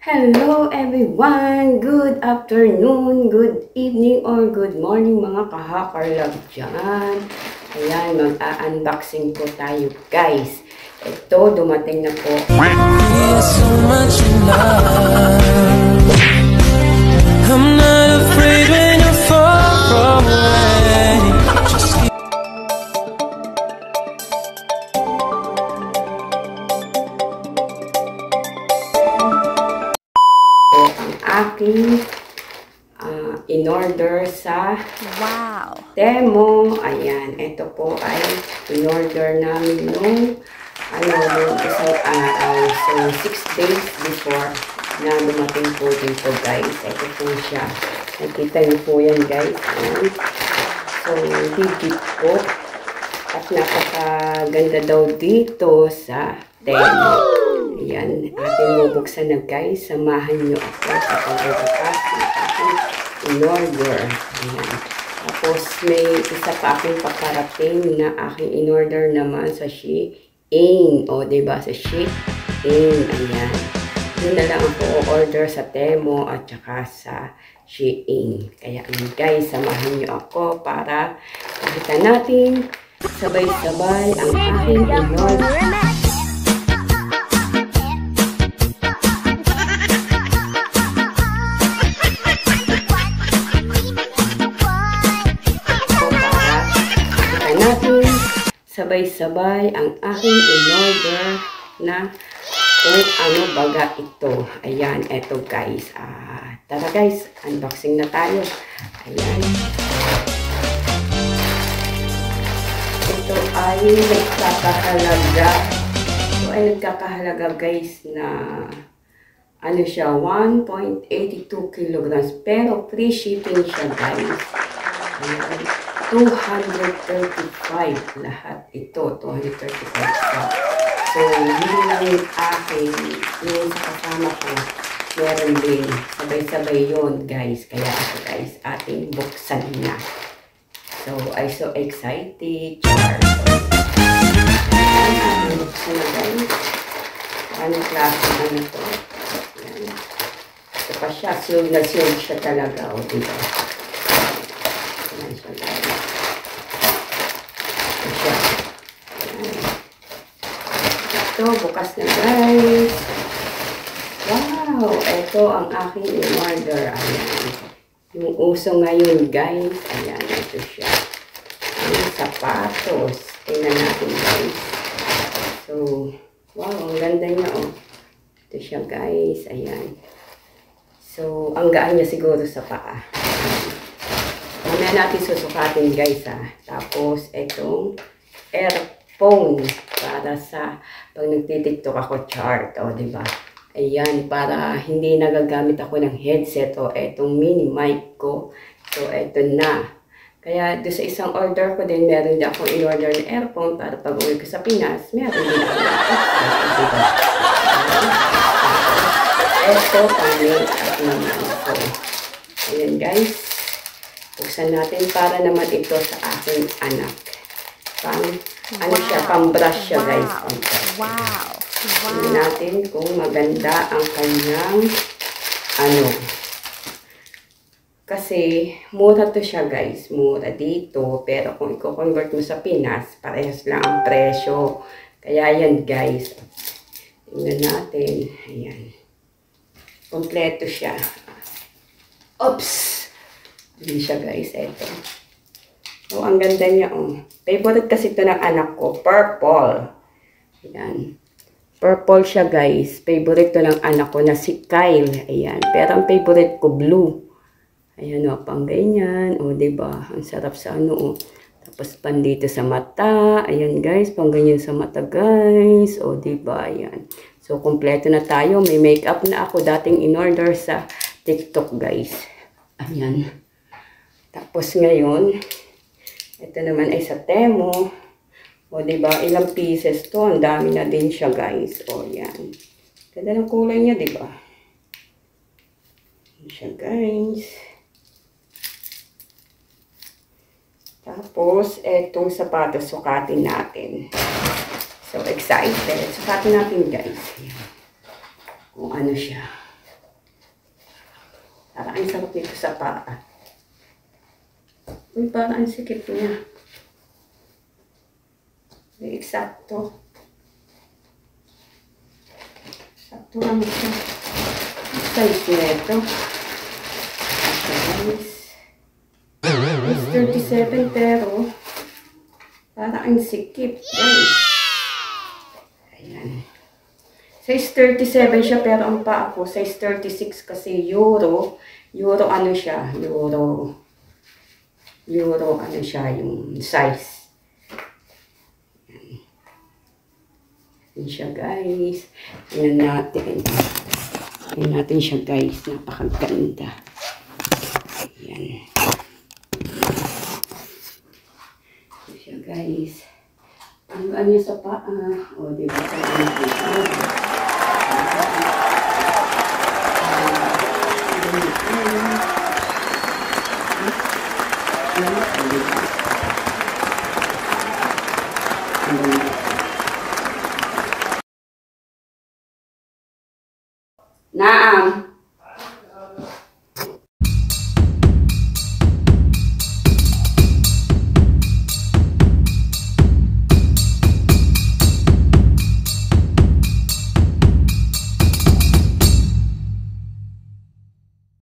Hello everyone! Good afternoon, good evening, or good morning mga kahakarlog dyan. Ayan, mag-unboxing po tayo guys. Ito, dumating na po. I'm not afraid when you're far away. Aking in-order sa Temu. Ayan, ito po ay in-order namin nung isang araw. So, 6 days before na dumating po dito guys. Ito po siya. Nakita niyo po yan guys. Ayan. So, higit po. At napakaganda daw dito sa Temu. Ayan, ating bubuksan na guys. Samahan nyo ako sa pagbubukas ng aking in-order. Ayan. Tapos may isa pa aking paparating na aking in-order naman sa Shein. O, diba? Sa Shein. Ayan. Yun na lang ako order sa Temu at saka sa Shein. Kaya guys, samahan nyo ako para makita natin sabay-sabay ang aking in-order. Sabay-sabay ang aking in-order na kung ano baga ito. Ayan, eto guys. Tara guys, unboxing na tayo. Ayan. Ito ay nagkakahalaga. Ito ay nagkakahalaga guys na ano siya, 1.82 kilograms. Pero free shipping siya guys. Ayan. 235 lahat ito, 235 pa. So, hindi lang yung akin, yung sa kasama ko, meron din. Sabay-sabay yun, guys. Kaya ako, guys, ating buksan na. So, I'm so excited. Char. Ating buksan na, guys. Anong klase na ito? Ito pa siya, sealed na sealed siya talaga. O, diba? Ayan siya, guys. Ito, bukas na guys. Wow! Ito ang aking in-order. Ayan. Yung uso ngayon guys. Ayan, ito siya. Ang sapatos. Tingnan natin guys. So, wow, ang ganda niya oh. Ito siya guys. Ayan. So, ang gaan niya siguro sa paa. Mamaya natin susukatin guys ha. Tapos, itong earphone para sa pag nagtitiktok ako chart, o diba? Ayan, para hindi nagagamit ako ng headset o etong mini mic ko. So, eto na. Kaya doon sa isang order ko din, meron din akong in-order na earphone para pag uwi ko sa Pinas, meron din ako na extra, diba? Eto, pang-makeup naman ako. Ayan guys, buksan natin para naman ito sa aking anak. Ano siya, pang-brush siya guys. Wow. Tingnan natin kung maganda ang kanyang kasi mura to siya guys. Mura dito. Pero kung i-convert mo sa Pinas, parehas lang ang presyo. Kaya yan guys. Tingnan natin. Ayan. Kompleto siya. Oops! Hindi siya guys. Eto. So, ang ganda niya, oh. Favorite kasi ito ng anak ko, purple. Ayan. Purple siya, guys. Favorite ito ng anak ko na si Kyle. Ayan. Pero ang favorite ko, blue. Ayan, oh, pang ganyan. O, diba? Ang sarap sa ano, oh. Tapos, pan dito sa mata. Ayan, guys. Pang ganyan sa mata, guys. O, diba? Ayan. So, kompleto na tayo. May makeup na ako dating in-order sa TikTok, guys. Ayan. Tapos, ngayon, ito naman ay sa Temu. O, diba? Ilang pieces to. Ang dami na din siya, guys. O, yan. Ganda ng kulay niya, diba? Yan siya, guys. Tapos, etong sapatos, sukatin natin. So, excited. Sukatin natin, guys. Yan. Kung ano siya. Parang ang sarap nito sa paa. Uy, parang ang sikip niya. Eksakto. Sakto lang ito. Size nito. It's 37 pero parang ang sikip. Guys. Ayan. Size 37 siya pero ang paa ko size 36 kasi Euro. Euro ano siya? Euro ano siya yung size. Ayan siya guys. Ayan natin. Ayan natin siya guys. Napakaganda. Ayan. Ayan siya guys. Ang ano sa paa. O diba? Ayan.